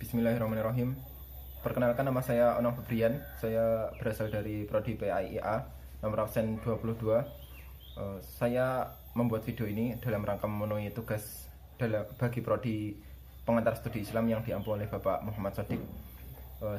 Bismillahirrahmanirrahim. Perkenalkan, nama saya Onang Febrian. Saya berasal dari Prodi PAIA nomor absen 22. Saya membuat video ini dalam rangka memenuhi tugas bagi Prodi Pengantar Studi Islam yang diampu oleh Bapak Muhammad Shadiq.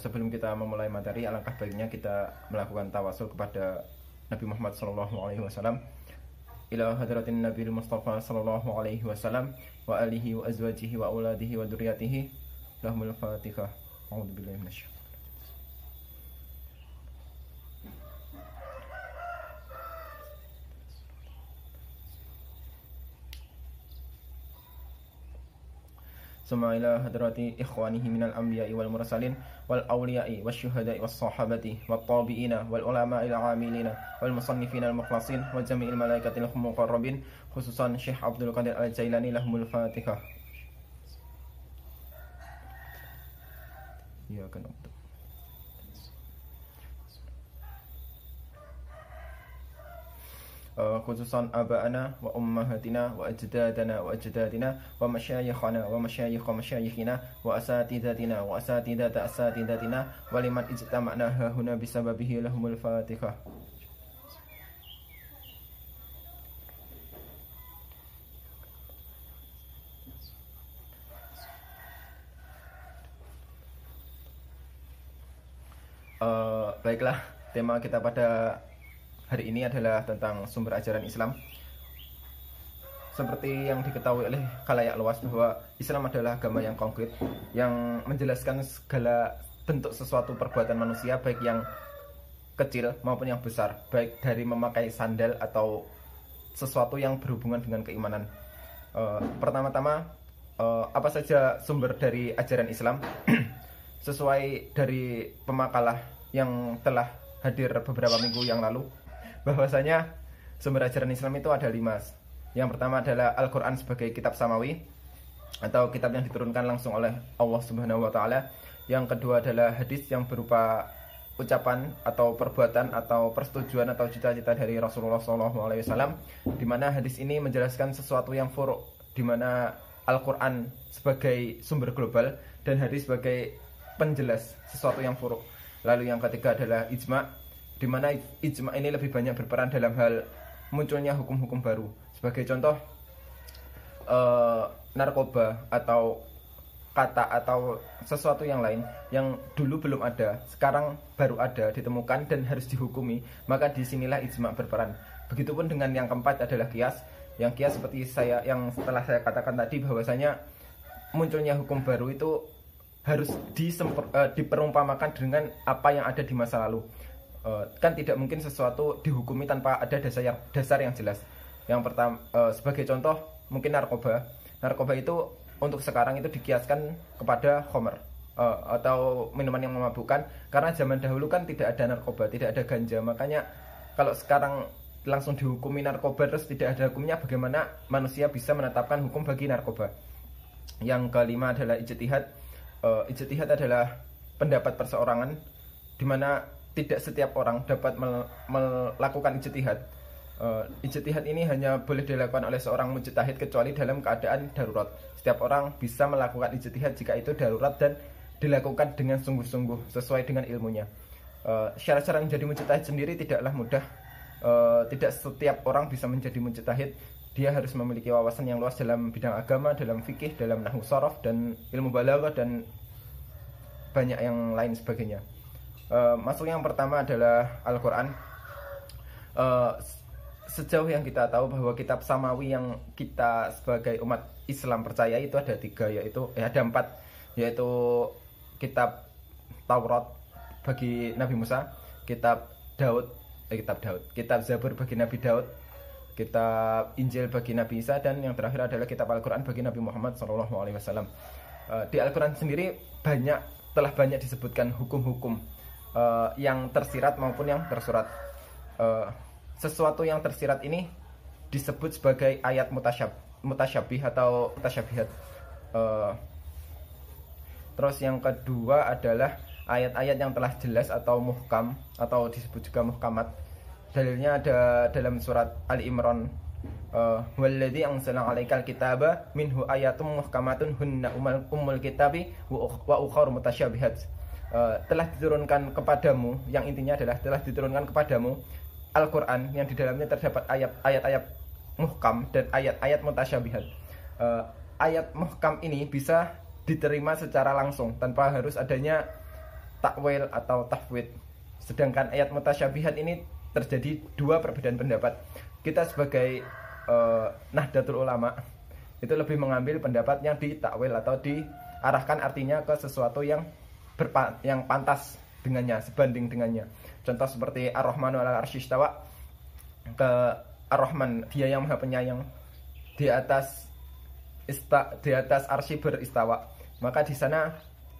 Sebelum kita memulai materi, alangkah baiknya kita melakukan tawasul kepada Nabi Muhammad SAW, ila hadratin Nabil Mustafa sallallahu alaihi wasallam wa alihi wa azwajihi wa auladihi wa dzurriyyatihi. Lahumul Fatihah. A'udzubillahi minasyaitonir Suma ila hadrati ikhwanihi minal anbiya'i wal mursalin wal awliya'i wasyuhada'i was sahabati wat tabi'ina wal ulama'il amilina wal musannifina al mukhlasin wa jami'il malaikatil muqarrabin, khususan Syekh Abdul Qadir Al-Jailani. Lahumul Fatihah. Ya kan. Khususan aba'ana wa ummahatina wa ajdadana wa ajdadina wa masyayikhana wa masyayikha masyayikhina wa asatidatina wa asatidata asatidatina wa liman ijtama'na hahuna bisababihi. Lahumul Fatihah. Baiklah, tema kita pada hari ini adalah tentang sumber ajaran Islam. Seperti yang diketahui oleh khalayak luas bahwa Islam adalah agama yang konkret, yang menjelaskan segala bentuk sesuatu perbuatan manusia, baik yang kecil maupun yang besar, baik dari memakai sandal atau sesuatu yang berhubungan dengan keimanan. Pertama-tama, apa saja sumber dari ajaran Islam? Sesuai dari pemakalah yang telah hadir beberapa minggu yang lalu, bahwasanya sumber ajaran Islam itu ada 5. Yang pertama adalah Al-Quran sebagai kitab samawi atau kitab yang diturunkan langsung oleh Allah Subhanahu wa Ta'ala. Yang kedua adalah hadis yang berupa ucapan atau perbuatan atau persetujuan atau cita-cita dari Rasulullah SAW, di mana hadis ini menjelaskan sesuatu yang furu', di mana Al-Quran sebagai sumber global dan hadis sebagai penjelas sesuatu yang furu'. Lalu yang ketiga adalah ijma', di mana ijma' ini lebih banyak berperan dalam hal munculnya hukum-hukum baru. Sebagai contoh, narkoba atau kata atau sesuatu yang lain yang dulu belum ada, sekarang baru ada, ditemukan dan harus dihukumi, maka disinilah ijma' berperan. Begitupun dengan yang keempat adalah qiyas. Yang qiyas seperti yang setelah saya katakan tadi, bahwasanya munculnya hukum baru itu harus diperumpamakan dengan apa yang ada di masa lalu. Kan tidak mungkin sesuatu dihukumi tanpa ada dasar yang jelas. Yang pertama, sebagai contoh mungkin narkoba itu untuk sekarang itu dikiaskan kepada khamr, atau minuman yang memabukkan, karena zaman dahulu kan tidak ada narkoba, tidak ada ganja. Makanya kalau sekarang langsung dihukumi narkoba terus tidak ada hukumnya, bagaimana manusia bisa menetapkan hukum bagi narkoba? Yang kelima adalah ijtihad. Ijtihad adalah pendapat perseorangan, di mana tidak setiap orang dapat melakukan ijtihad. Ijtihad ini hanya boleh dilakukan oleh seorang mujtahid kecuali dalam keadaan darurat. Setiap orang bisa melakukan ijtihad jika itu darurat dan dilakukan dengan sungguh-sungguh sesuai dengan ilmunya. Syarat-syarat menjadi mujtahid sendiri tidaklah mudah. Tidak setiap orang bisa menjadi mujtahid. Dia harus memiliki wawasan yang luas dalam bidang agama, dalam fikih, dalam nahwu sharaf, dan ilmu balaghah, dan banyak yang lain sebagainya. Masuk yang pertama adalah Al-Quran. Sejauh yang kita tahu bahwa kitab samawi yang kita sebagai umat Islam percaya itu ada 3, ada 4, yaitu kitab Taurat bagi Nabi Musa, kitab Zabur bagi Nabi Daud, kitab Injil bagi Nabi Isa, dan yang terakhir adalah kitab Al-Quran bagi Nabi Muhammad SAW. Di Al-Quran sendiri telah banyak disebutkan hukum-hukum yang tersirat maupun yang tersurat. Sesuatu yang tersirat ini disebut sebagai ayat mutasyabih atau mutasyabihat. Terus yang kedua adalah ayat-ayat yang telah jelas atau muhkam, atau disebut juga muhkamat. Dalilnya ada dalam surat Ali Imran Walladzi anzala 'alaikal kitaba minhu ayatum muhkamatun hunna ummul kitabi wa ukhra mutasyabihat. Telah diturunkan kepadamu, yang intinya adalah telah diturunkan kepadamu Al-Qur'an yang di dalamnya terdapat ayat-ayat muhkam dan ayat-ayat mutasyabihat. Ayat muhkam ini bisa diterima secara langsung tanpa harus adanya takwil atau tafwid. Sedangkan ayat mutasyabihat ini terjadi dua perbedaan pendapat. Kita sebagai Nahdlatul Ulama itu lebih mengambil pendapat yang ditakwil atau diarahkan artinya ke sesuatu yang pantas dengannya, sebanding dengannya. Contoh seperti Ar-Rahmanu 'alal 'arsy istawa, ke Ar-Rahman, dia yang Maha Penyayang, di atas arsy beristawa. Maka di sana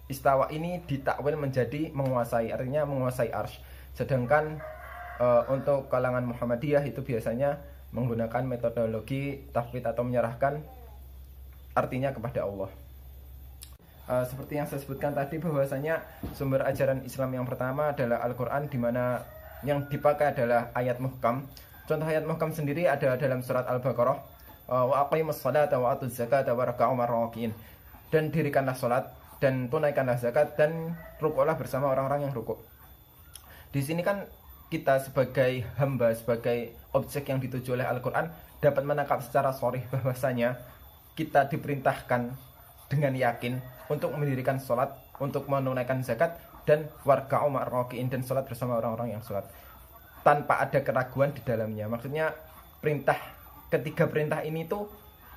istawa ini ditakwil menjadi menguasai, artinya menguasai arsy. Sedangkan untuk kalangan Muhammadiyah itu biasanya menggunakan metodologi tafwid atau menyerahkan artinya kepada Allah. Seperti yang saya sebutkan tadi, bahwasanya sumber ajaran Islam yang pertama adalah Al-Quran, di mana yang dipakai adalah ayat muhkam. Contoh ayat muhkam sendiri ada dalam surat Al-Baqarah, wa aqimus salata wa atuz zakata warka'u ma'ar-raki'in. Dan dirikanlah salat dan tunaikanlah zakat dan rukuklah bersama orang-orang yang rukuk. Di sini kan kita sebagai hamba, sebagai objek yang dituju oleh Al-Quran, dapat menangkap secara sharih bahwasanya kita diperintahkan dengan yakin untuk mendirikan sholat, untuk menunaikan zakat, dan warka'u ma'ar-raki'in, dan sholat bersama orang-orang yang sholat, tanpa ada keraguan di dalamnya. Maksudnya ketiga perintah ini tuh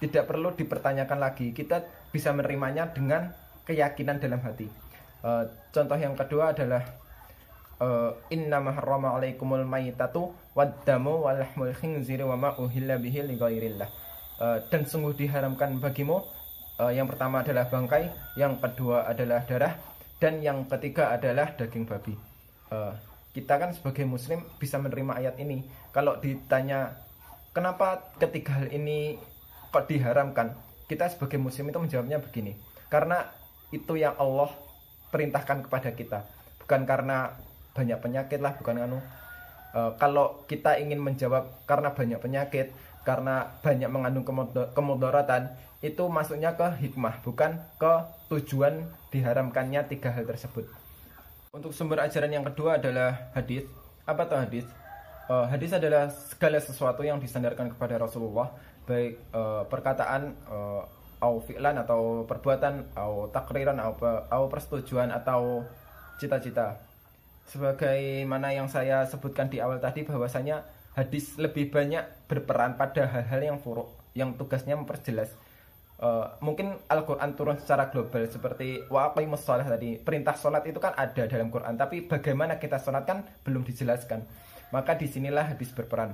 tidak perlu dipertanyakan lagi. Kita bisa menerimanya dengan keyakinan dalam hati. Contoh yang kedua adalah inna maharrama 'alaikumul maitatu waddamu walahmul khinziri wa ma uhilla bihi li ghairillah. Dan sungguh diharamkan bagimu, yang pertama adalah bangkai, yang kedua adalah darah, dan yang ketiga adalah daging babi. Kita kan sebagai muslim bisa menerima ayat ini. Kalau ditanya kenapa ketiga hal ini kok diharamkan, kita sebagai muslim itu menjawabnya begini: karena itu yang Allah perintahkan kepada kita, bukan karena banyak penyakit lah, bukan kalau kita ingin menjawab karena banyak penyakit, karena banyak mengandung kemudaratan, itu masuknya ke hikmah, bukan ke tujuan diharamkannya tiga hal tersebut. Untuk sumber ajaran yang kedua adalah hadis. Apa itu hadis? Hadis adalah segala sesuatu yang disandarkan kepada Rasulullah, baik perkataan, atau fi'lan, atau perbuatan, atau takriran, atau persetujuan, atau cita-cita. Sebagaimana yang saya sebutkan di awal tadi, bahwasanya hadis lebih banyak berperan pada hal-hal yang furu', yang tugasnya memperjelas. Mungkin Al-Quran turun secara global, seperti wa aqimus shalah tadi. Perintah sholat itu kan ada dalam Quran, tapi bagaimana kita sholat kan belum dijelaskan. Maka disinilah hadis berperan.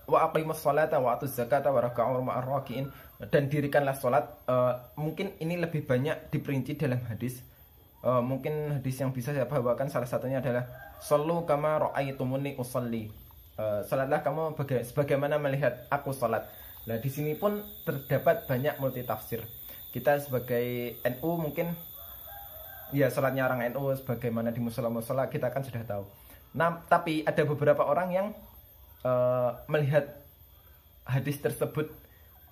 Wa aqimus sholata wa atuz zakata warka'u ma'ar-raki'in, dan dirikanlah sholat. Mungkin ini lebih banyak diperinci dalam hadis. Mungkin hadis yang bisa saya bawakan salah satunya adalah shollu kama ra'aitumuni usolli. Salatlah kamu sebagaimana melihat aku salat. Nah, di sini pun terdapat banyak multi tafsir. Kita sebagai NU mungkin ya salatnya orang NU sebagaimana di musala-musala kita kan sudah tahu. Nah, tapi ada beberapa orang yang melihat hadis tersebut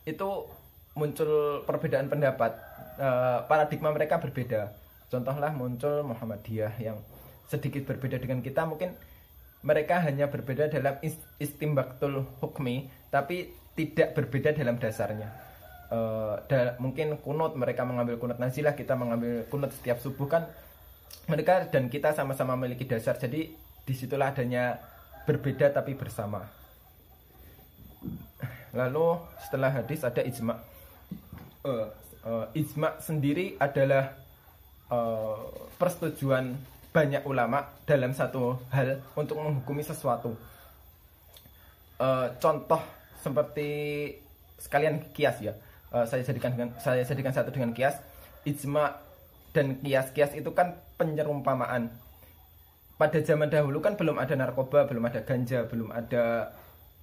itu muncul perbedaan pendapat. Paradigma mereka berbeda. Contohlah muncul Muhammadiyah yang sedikit berbeda dengan kita. Mungkin mereka hanya berbeda dalam istimbaktul hukmi, tapi tidak berbeda dalam dasarnya. Mungkin kunut, mereka mengambil kunut nazilah, kita mengambil kunut setiap subuh kan. Mereka dan kita sama-sama memiliki dasar. Jadi disitulah adanya berbeda tapi bersama. Lalu setelah hadis ada ijma'. Ijma' sendiri adalah persetujuan banyak ulama dalam satu hal untuk menghukumi sesuatu. Contoh seperti sekalian kias ya. Saya jadikan satu dengan kias. Ijma dan kias itu kan penyerumpamaan. Pada zaman dahulu kan belum ada narkoba, belum ada ganja, belum ada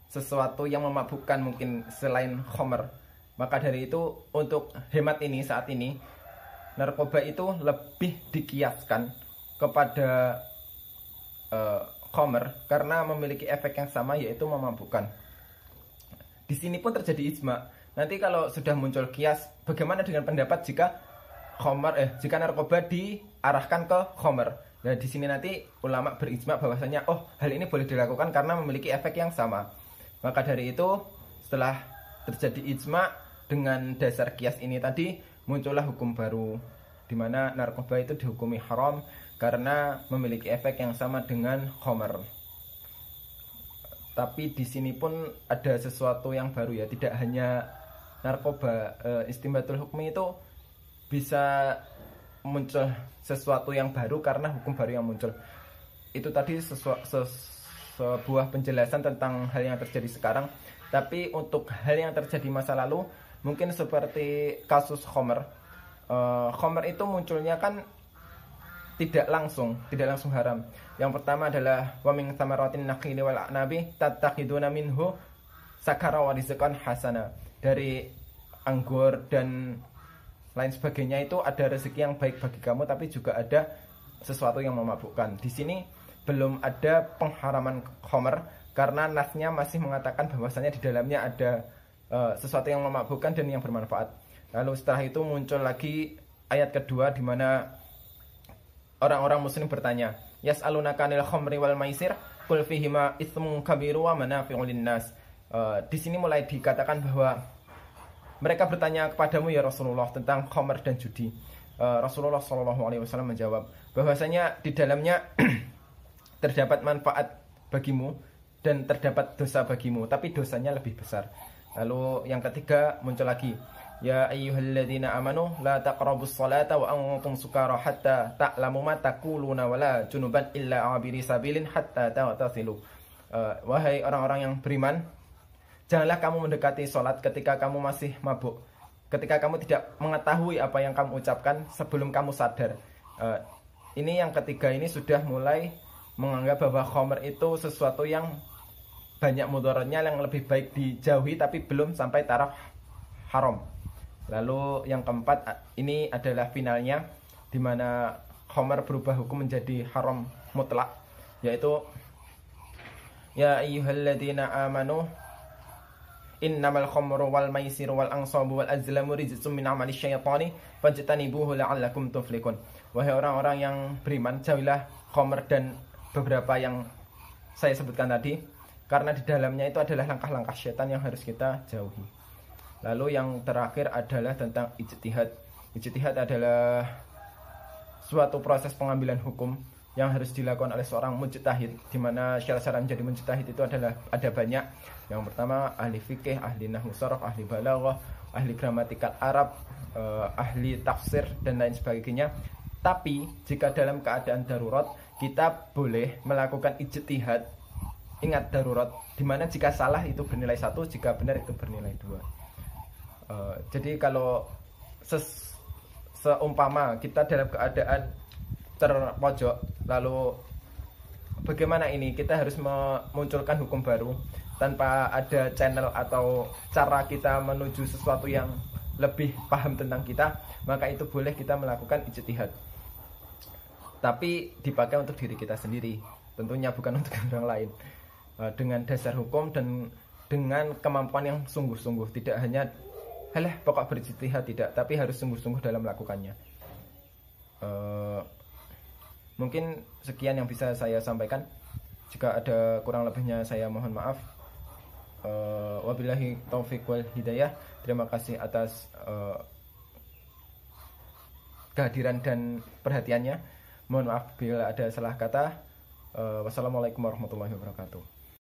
sesuatu yang memabukkan mungkin selain khamr. Maka dari itu untuk hemat ini saat ini narkoba itu lebih dikiaskan kepada khamr karena memiliki efek yang sama, yaitu memabukkan. Di sini pun terjadi ijma. Nanti kalau sudah muncul kias, bagaimana dengan pendapat jika jika narkoba diarahkan ke khomer? Nah, di sini nanti ulama berijma bahwasanya hal ini boleh dilakukan karena memiliki efek yang sama. Maka dari itu, setelah terjadi ijma dengan dasar kias ini tadi, muncullah hukum baru di mana narkoba itu dihukumi haram karena memiliki efek yang sama dengan khomer. Tapi di sini pun ada sesuatu yang baru ya, tidak hanya narkoba. Istimbatul hukmi itu bisa muncul sesuatu yang baru karena hukum baru yang muncul. Itu tadi sebuah penjelasan tentang hal yang terjadi sekarang. Tapi untuk hal yang terjadi masa lalu, mungkin seperti kasus khomer. Khomer itu munculnya kan tidak langsung haram. Yang pertama adalah wa min thamaratin nakhili wal a'nabi tattakhiduna minhu sakara wa rizqan hasana. Dari anggur dan lain sebagainya itu ada rezeki yang baik bagi kamu, tapi juga ada sesuatu yang memabukkan. Di sini belum ada pengharaman khomer karena nasnya masih mengatakan bahwasanya di dalamnya ada sesuatu yang memabukkan dan yang bermanfaat. Lalu setelah itu muncul lagi ayat kedua di mana orang-orang muslim bertanya, yas'alunaka 'anil khamri wal maisir qul fihima itsmun kabiru wa manafi'u linnas. Di sini mulai dikatakan bahwa mereka bertanya kepadamu ya Rasulullah tentang khamr dan judi. Rasulullah SAW menjawab bahwasanya di dalamnya terdapat manfaat bagimu dan terdapat dosa bagimu, tapi dosanya lebih besar. Lalu yang ketiga muncul lagi, ya ayyuhalladzina amanu la taqrabus salata wa antum sukara hatta ta'lamu ma taquluna wala junuban illa abiri sabilin hatta taghtasilu. Wahai orang-orang yang beriman, janganlah kamu mendekati sholat ketika kamu masih mabuk, ketika kamu tidak mengetahui apa yang kamu ucapkan sebelum kamu sadar. Ini yang ketiga ini sudah mulai menganggap bahwa khomer itu sesuatu yang banyak mudaratnya, yang lebih baik dijauhi tapi belum sampai taraf haram. Lalu yang keempat ini adalah finalnya, di mana khomer berubah hukum menjadi haram mutlak, yaitu ya ayyuhalladzina amanu innamal khamru wal maisiru wal ansabu wal azlamu rijsum min amali syaitani fajtanibuhu la'allakum tuflihun. Wahai orang-orang yang beriman, jauhilah khamr dan beberapa yang saya sebutkan tadi, karena di dalamnya itu adalah langkah-langkah syaitan yang harus kita jauhi. Lalu yang terakhir adalah tentang ijtihad. Ijtihad adalah suatu proses pengambilan hukum yang harus dilakukan oleh seorang mujtahid, di mana syarat-syarat menjadi mujtahid itu adalah ada banyak. Yang pertama ahli fikih, ahli nahwu sharaf, ahli balaghah, ahli gramatikal Arab, ahli tafsir dan lain sebagainya. Tapi jika dalam keadaan darurat, kita boleh melakukan ijtihad. Ingat darurat, di mana jika salah itu bernilai 1, jika benar itu bernilai 2. Jadi kalau seumpama kita dalam keadaan terpojok, lalu bagaimana ini? Kita harus memunculkan hukum baru tanpa ada channel atau cara kita menuju sesuatu yang lebih paham tentang kita, maka itu boleh kita melakukan ijtihad. Tapi dipakai untuk diri kita sendiri, tentunya bukan untuk orang lain. Dengan dasar hukum dan dengan kemampuan yang sungguh-sungguh, tidak hanya pokok berijtihad, tidak, tapi harus sungguh-sungguh dalam melakukannya. Mungkin sekian yang bisa saya sampaikan. Jika ada kurang lebihnya saya mohon maaf. Wabillahi taufiq wal hidayah. Terima kasih atas kehadiran dan perhatiannya. Mohon maaf bila ada salah kata. Wassalamualaikum warahmatullahi wabarakatuh.